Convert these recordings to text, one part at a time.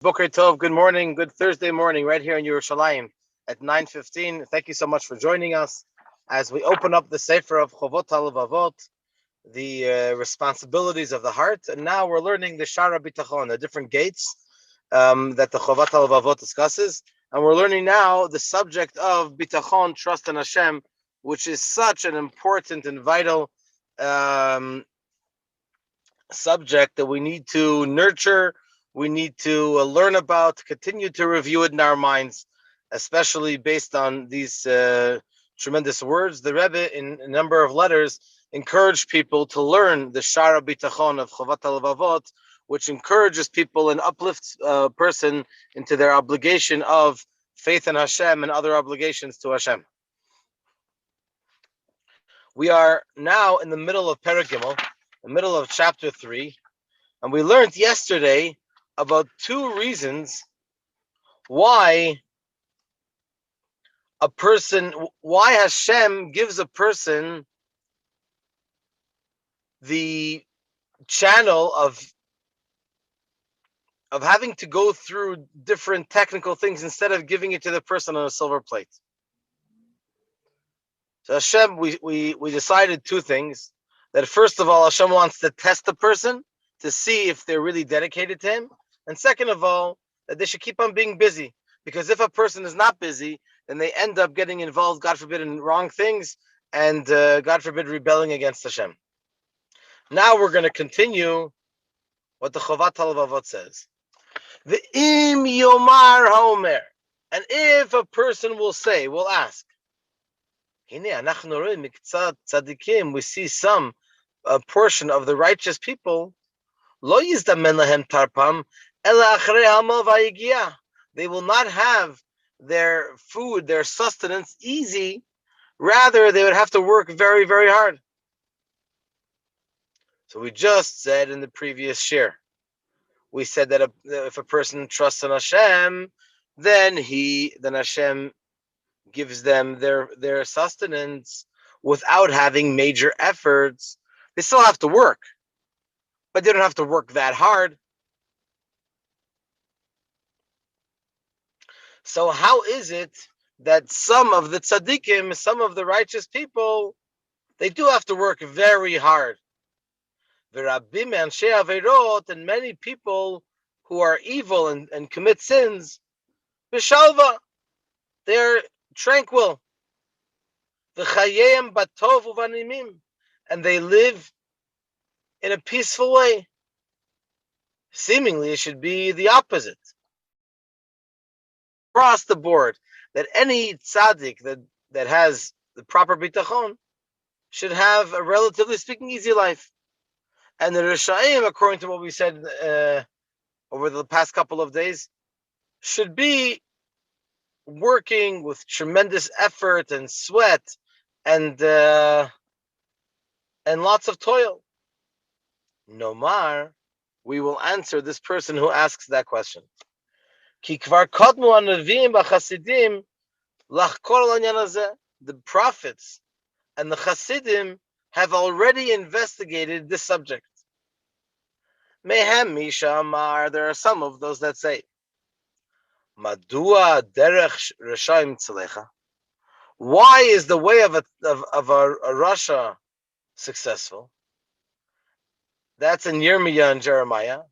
Boker Tov, good morning, good Thursday morning, right here in Yerushalayim at 9:15. Thank you so much for joining us as we open up the Sefer of Chovot HaLevavot, the responsibilities of the heart. And now we're learning the Shara Bitachon, the different gates that the Chovot HaLevavot discusses. And we're learning now the subject of Bitachon, trust in Hashem, which is such an important and vital subject that we need to nurture, we need to learn about, continue to review it in our minds, especially based on these tremendous words. The Rebbe, in a number of letters, encouraged people to learn the Shara Bitachon of Chovot HaLevavot, which encourages people and uplifts a person into their obligation of faith in Hashem and other obligations to Hashem. We are now in the middle of Perek Gimel, the middle of chapter 3, and we learned yesterday about two reasons why Hashem gives a person the channel of having to go through different technical things instead of giving it to the person on a silver plate. So Hashem, we decided two things. That first of all, Hashem wants to test the person to see if they're really dedicated to Him. And second of all, that they should keep on being busy. Because if a person is not busy, then they end up getting involved, God forbid, in wrong things, and God forbid, rebelling against Hashem. Now we're going to continue what the Chovot HaLevavot says. The im yomar haomer. And if a person will say, will ask, we see a portion of the righteous people, they will not have their food, their sustenance easy. Rather, they would have to work very, very hard. So we just said in the previous share, we said that if a person trusts in Hashem, then Hashem gives them their sustenance without having major efforts. They still have to work, but they don't have to work that hard. So how is it that some of the tzaddikim, some of the righteous people, they do have to work very hard? And many people who are evil and commit sins, b'shalva, they're tranquil. And they live in a peaceful way. Seemingly, it should be the opposite. Across the board, that any tzaddik that has the proper bitachon should have a relatively speaking easy life. And the Rishaim, according to what we said over the past couple of days, should be working with tremendous effort and sweat and lots of toil. Nomar, we will answer this person who asks that question. The prophets and the Hasidim have already investigated this subject. Mehem Mishamar, there are some of those that say, Madua derech reshaim tzelecha. Why is the way of a Rasha successful? That's in Yirmiyah and Jeremiah.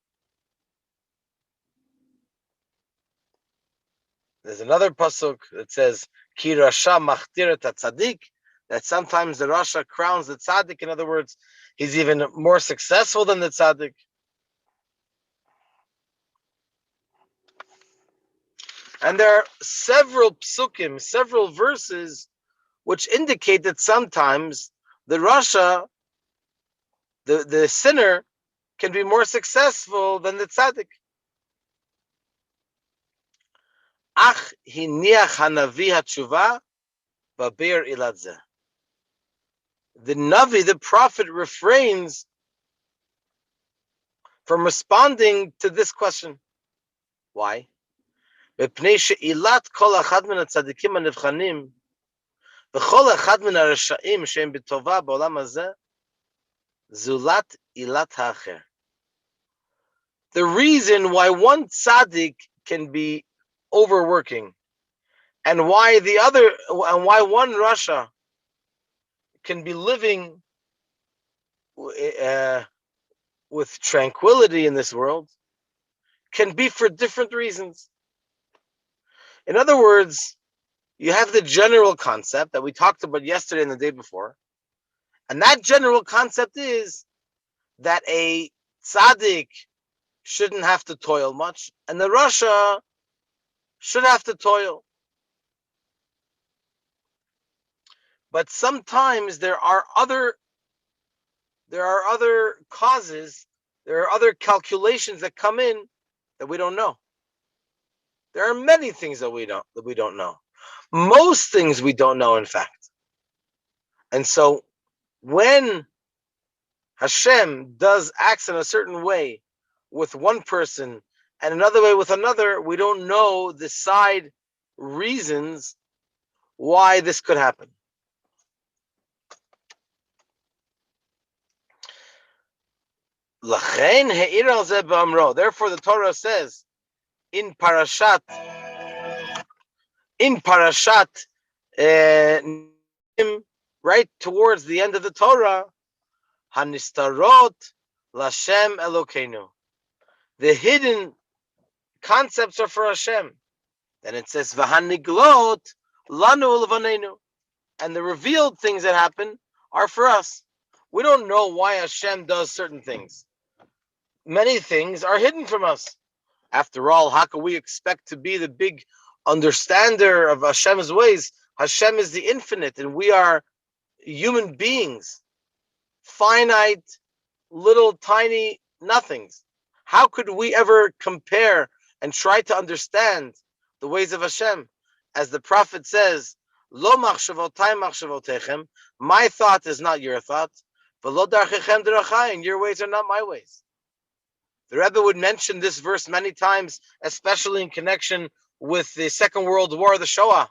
There's another pasuk that says, Ki Rasha machtir et tzaddik, that sometimes the Rasha crowns the tzaddik. In other words, he's even more successful than the tzaddik. And there are several psukim, several verses, which indicate that sometimes the Rasha, the sinner, can be more successful than the tzaddik. Ach hiniach hanavi hatshuva babeir iladze. The Navi, the prophet, refrains from responding to this question. Why? מפני שעילת כל אחד מן הצדיקים הנבחנים וכל אחד מן הרשעים שהם בטובה בעולם הזה זולת עילת האחר. The reason why one tzaddik can be overworking, and why one Rasha can be living with tranquility in this world, can be for different reasons. In other words, you have the general concept that we talked about yesterday and the day before, and that general concept is that a tzaddik shouldn't have to toil much, and the Rasha should have to toil. But sometimes there are other causes, there are other calculations that come in that we don't know. There are many things that we don't know. Most things we don't know, in fact. And so when Hashem acts in a certain way with one person and another way with another, we don't know the side reasons why this could happen. Therefore, the Torah says in Parashat, right towards the end of the Torah, Hanistarot Lashem Elokeinu. The hidden concepts are for Hashem. Then it says V'haniglot Lanu Levanenu, and the revealed things that happen are for us. We don't know why Hashem does certain things. Many things are hidden from us. After all, how can we expect to be the big understander of Hashem's ways? Hashem is the infinite, and we are human beings, finite, little, tiny nothings. How could we ever compare and try to understand the ways of Hashem? As the prophet says, Lo machshavotay machshavotechem, my thought is not your thought, v'lo darchechem derachai, and your ways are not my ways. The Rebbe would mention this verse many times, especially in connection with the Second World War, the Shoah,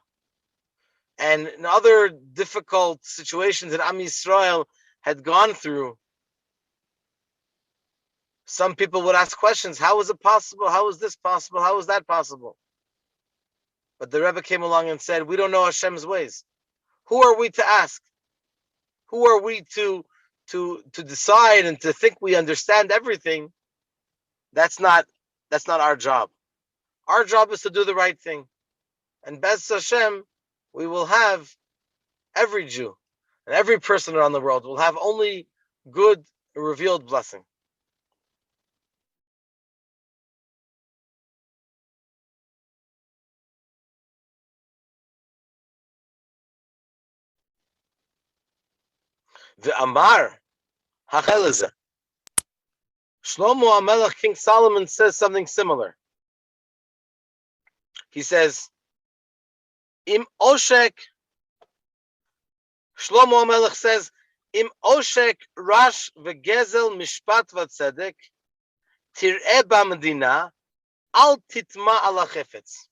and in other difficult situations that Am Yisroel had gone through. Some people would ask questions: how is it possible? How is this possible? How is that possible? But the Rebbe came along and said, we don't know Hashem's ways. Who are we to ask? Who are we to decide and to think we understand everything? That's not our job. Our job is to do the right thing. And Bez Hashem, we will have, every Jew and every person around the world will have only good revealed blessing. The Amar Hacheleze. Shlomo HaMelech, King Solomon, says something similar. He says, Im Oshek, Shlomo HaMelech says, Im Oshek Rash V'Gezel Mishpat V'Tzedek Tir'eh B'Medina Al Titma Ala Chefetz.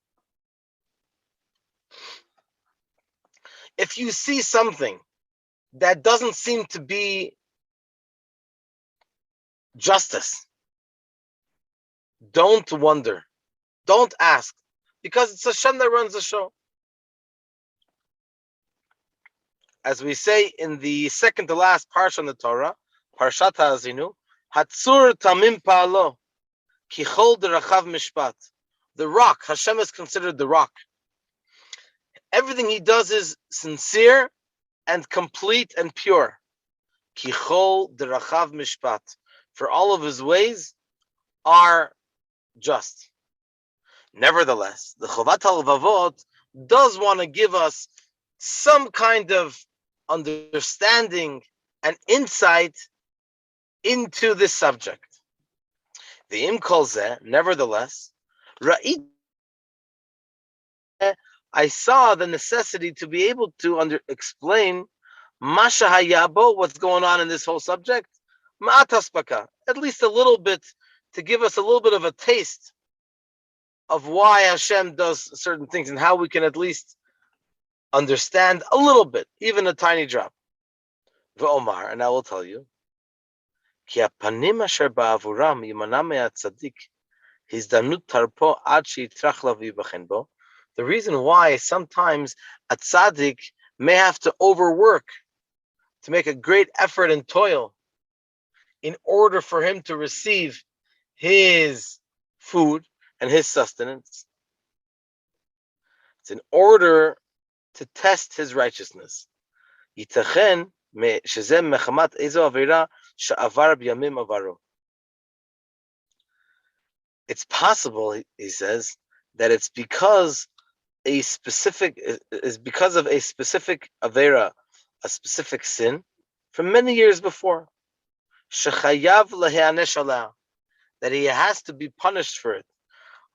If you see something that doesn't seem to be justice, don't wonder, don't ask, because it's Hashem that runs the show. As we say in the second to last parsha in the Torah, Parshat Ha'azinu, Hatzur Tamim Pa'alo, Kichol Derachav Mishpat. The rock, Hashem is considered the rock. Everything he does is sincere and complete and pure. Kichol Derachav Mishpat. For all of his ways are just. Nevertheless, the Chovot HaLevavot does want to give us some kind of understanding and insight into this subject. The Im Kol Zeh, nevertheless, Ra'it, I saw the necessity to be able to explain Masha Hayabo, what's going on in this whole subject, Ma'ataspaka, at least a little bit, to give us a little bit of a taste of why Hashem does certain things and how we can at least understand a little bit, even a tiny drop. V'omar, and I will tell you, כי הפנים אשר בעבורם יימנע מהצדיק הזדמנות תרפו עד שיטרח לו ויבחן בו. The reason why sometimes a tzaddik may have to overwork, to make a great effort and toil in order for him to receive his food and his sustenance. It's in order to test his righteousness. ייתכן שזה מחמת איזו עבירה שעבר בימים עברו. It's possible, he says, that it's because of a specific avera, a specific sin from many years before. Shechayav lehanesh aleh, that he has to be punished for it.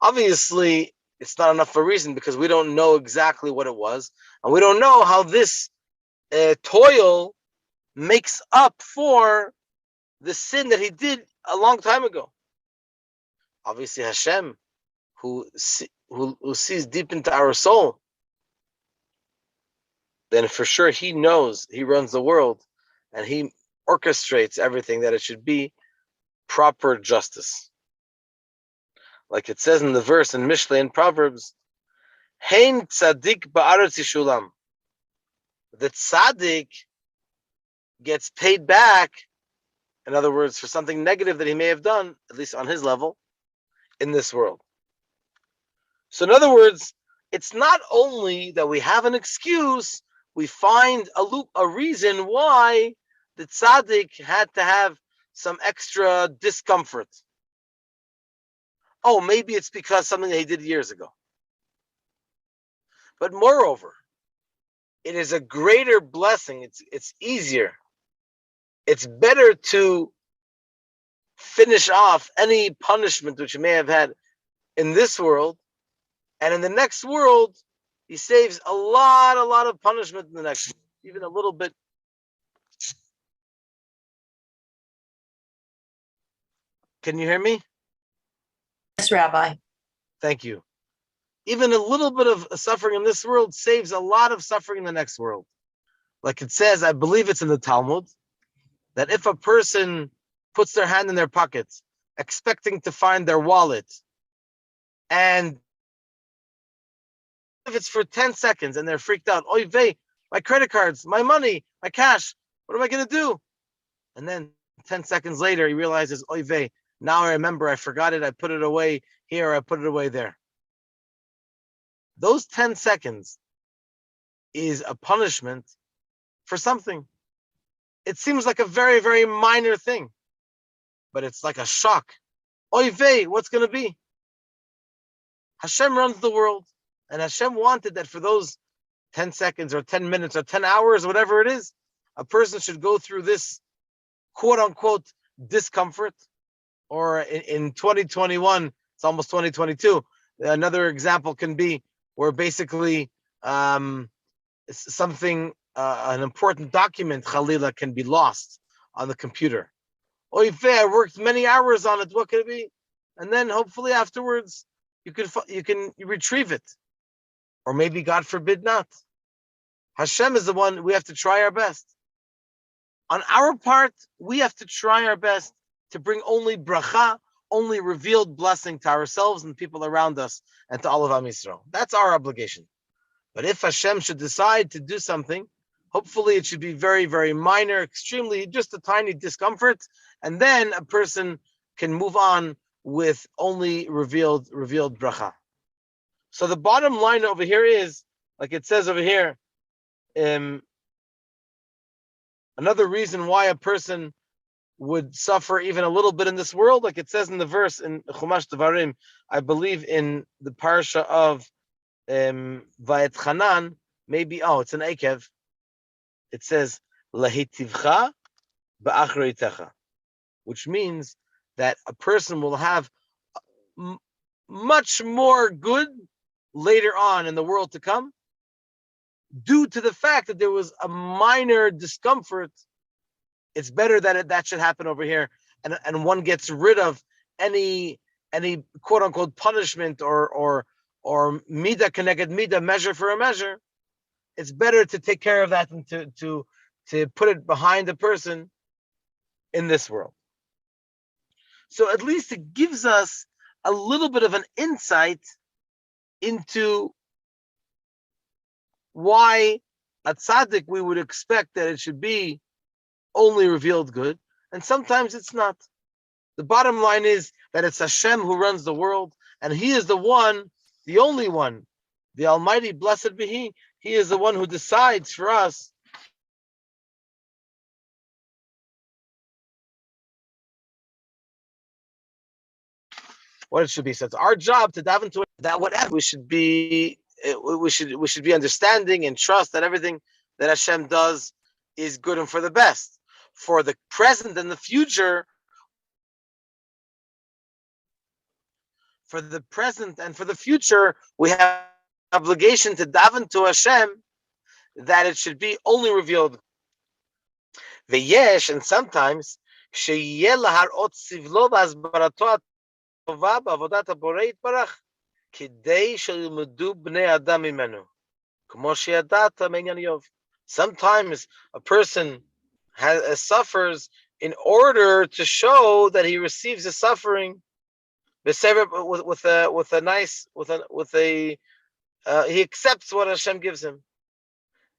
Obviously, it's not enough of a reason because we don't know exactly what it was, and we don't know how this toil makes up for the sin that he did a long time ago. Obviously, Hashem, who sees deep into our soul, then for sure he knows, he runs the world, and he orchestrates everything that it should be proper justice. Like it says in the verse in Mishlei in Proverbs, Hein tzaddik ba'aretz yishulam. The tzaddik gets paid back, in other words, for something negative that he may have done, at least on his level, in this world. So in other words, it's not only that we have an excuse, we find a reason why the tzaddik had to have some extra discomfort. Oh, maybe it's because something that he did years ago. But moreover, it is a greater blessing. It's easier. It's better to finish off any punishment which you may have had in this world, and in the next world, he saves a lot of punishment in the next world, even a little bit. Can you hear me? Yes, Rabbi. Thank you. Even a little bit of suffering in this world saves a lot of suffering in the next world. Like it says, I believe it's in the Talmud, that if a person puts their hand in their pocket, expecting to find their wallet, and if it's for 10 seconds and they're freaked out, oy vey, my credit cards, my money, my cash, what am I going to do? And then 10 seconds later, he realizes, oy vey, now I remember, I forgot it, I put it away here, I put it away there. Those 10 seconds is a punishment for something. It seems like a very, very minor thing, but it's like a shock. Oy vey, what's going to be? Hashem runs the world, and Hashem wanted that for those 10 seconds or 10 minutes or 10 hours, whatever it is, a person should go through this quote-unquote discomfort. Or in 2021, it's almost 2022, another example can be where basically something, an important document, Khalila, can be lost on the computer. Oy vey, I worked many hours on it, what could it be? And then hopefully afterwards, you can retrieve it. Or maybe, God forbid, not. Hashem is the one, we have to try our best. On our part, we have to try our best to bring only bracha, only revealed blessing to ourselves and people around us and to all of Am Yisrael. That's our obligation. But if Hashem should decide to do something, hopefully it should be very, very minor, extremely, just a tiny discomfort, and then a person can move on with only revealed bracha. So the bottom line over here is, like it says over here, another reason why a person would suffer even a little bit in this world, like it says in the verse in Chumash Devarim, I believe in the parsha of Vayet Chanan, maybe, it's an Akev. It says, Lahitivcha ba'achreitecha, which means that a person will have much more good later on in the world to come, due to the fact that there was a minor discomfort. It's better that that should happen over here, and one gets rid of any quote unquote punishment or mida connected mida, measure for a measure. It's better to take care of that than to put it behind the person in this world. So at least it gives us a little bit of an insight into why a tzaddik we would expect that it should be only revealed good, and sometimes it's not. The bottom line is that it's Hashem who runs the world, and He is the one, the only one, the Almighty, blessed be He. He is the one who decides for us what it should be. So it's our job to dive into it. That whatever we should be understanding and trust that everything that Hashem does is good and for the best. For the present and the future, we have obligation to daven to Hashem that it should be only revealed. V'yesh, and sometimes sheyeh laharot sivlo v'asbarato atova b'avodat haborei yitbarach kidei sheyilmedu bnei adam mimenu k'mo sheyadata me'inyan Yov. Sometimes a person suffers in order to show that he receives the suffering he accepts what Hashem gives him,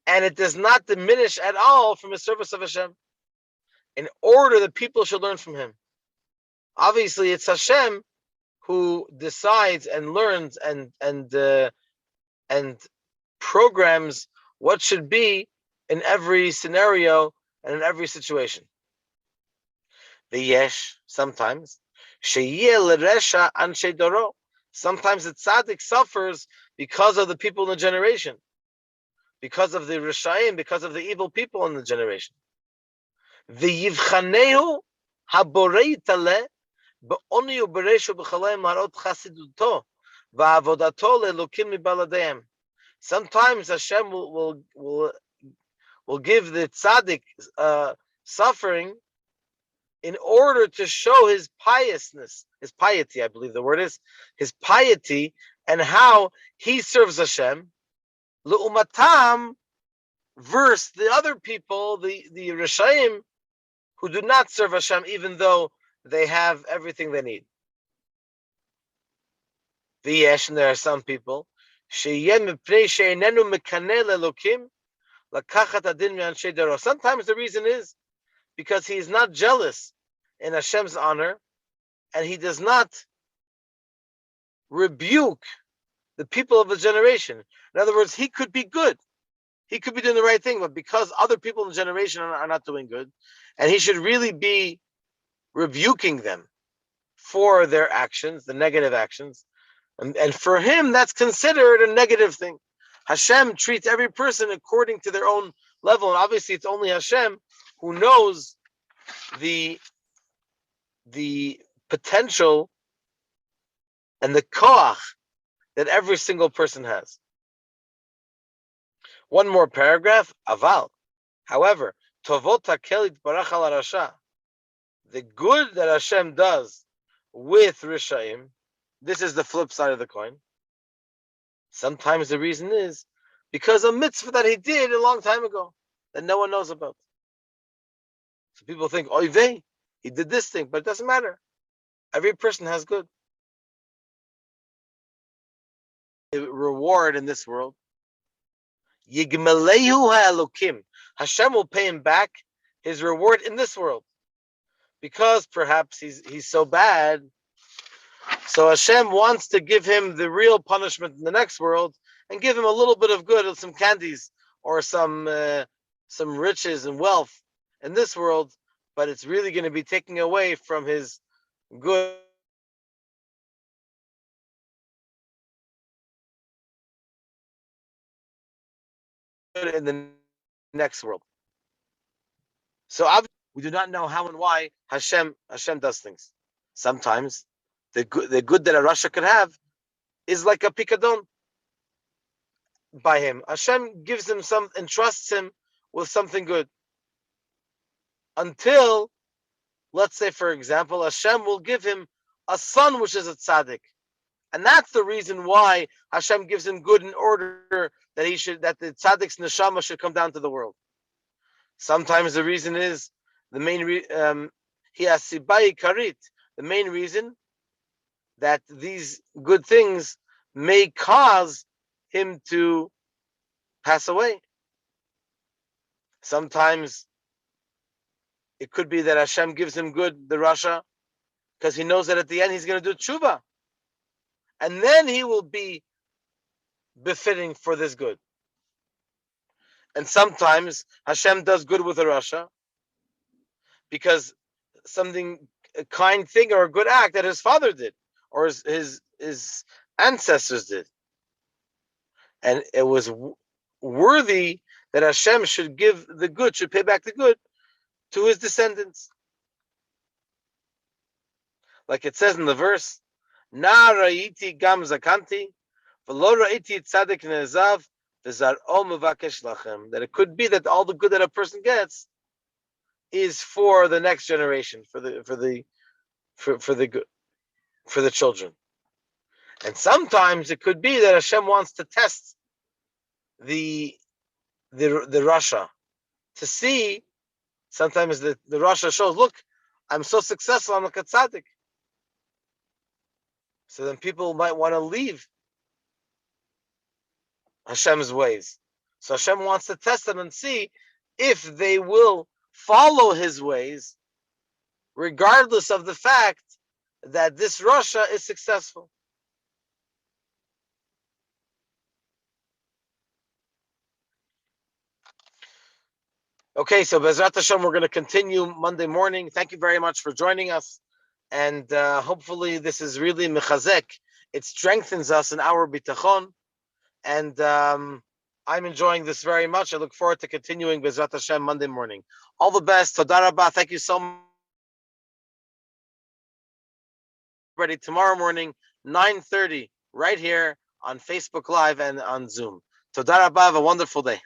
and it does not diminish at all from his service of Hashem, in order that people should learn from him. Obviously, it's Hashem who decides and learns and programs what should be in every scenario and in every situation. The yesh, sometimes sometimes the tzaddik suffers because of the people in the generation, because of the Rishayim, because of the evil people in the generation. The yivchanehu haborei taleh be'oni u'bereshu b'chaleim harot chasiduto va'avodato le'elokim mibaladeim. Sometimes Hashem will give the tzaddik suffering in order to show his piousness, his piety, I believe the word is, his piety, and how he serves Hashem, le'umatam, versus the other people, the Rishayim, who do not serve Hashem, even though they have everything they need. V'yesh, and there are some people, sometimes the reason is because he is not jealous in Hashem's honor, and he does not rebuke the people of the generation. In other words, he could be good. He could be doing the right thing, but because other people in the generation are not doing good, and he should really be rebuking them for their actions, the negative actions, and for him, that's considered a negative thing. Hashem treats every person according to their own level, and obviously it's only Hashem who knows the potential and the koach that every single person has. One more paragraph, aval. However, Chovot HaLevavot al Rasha, the good that Hashem does with Rishaim, this is the flip side of the coin. Sometimes the reason is because a mitzvah that he did a long time ago that no one knows about. So people think, oy vey, he did this thing, but it doesn't matter. Every person has good. A reward in this world. Yigmalehu ha'elokim. Hashem will pay him back his reward in this world. Because perhaps he's so bad, so Hashem wants to give him the real punishment in the next world and give him a little bit of good, some candies or some riches and wealth in this world, but it's really going to be taking away from his good in the next world. So obviously we do not know how and why Hashem does things. Sometimes the good that a Rasha could have is like a pikadon by him. Hashem gives him some, entrusts him with something good. Until, let's say, for example, Hashem will give him a son which is a tzaddik. And that's the reason why Hashem gives him good in order that the tzaddik's neshama should come down to the world. Sometimes the reason is, he has sibai karit, the main reason that these good things may cause him to pass away. Sometimes it could be that Hashem gives him good, the Rasha, because he knows that at the end he's going to do tshuva. And then he will be befitting for this good. And sometimes Hashem does good with the Rasha because something, a kind thing or a good act that his father did or his ancestors did. And it was worthy that Hashem should give the good, should pay back the good to his descendants. Like it says in the verse, Na ra'iti gam zakanti, v'lo ra'iti tzadik ne'ezav, v'zar'o mevakesh lachem. That it could be that all the good that a person gets is for the next generation, for the children. And sometimes it could be that Hashem wants to test the Rasha to see. Sometimes the Rasha shows, look, I'm so successful, I'm like a tzaddik. So then people might want to leave Hashem's ways. So Hashem wants to test them and see if they will follow his ways, regardless of the fact that this Rasha is successful. Okay, so Bezrat Hashem, we're going to continue Monday morning. Thank you very much for joining us. And hopefully this is really mechazek. It strengthens us in our bitachon. And I'm enjoying this very much. I look forward to continuing Bezrat Hashem Monday morning. All the best. Toda Rabba. Thank you so much. Ready tomorrow morning, 9:30, right here on Facebook Live and on Zoom. Toda Rabba. Have a wonderful day.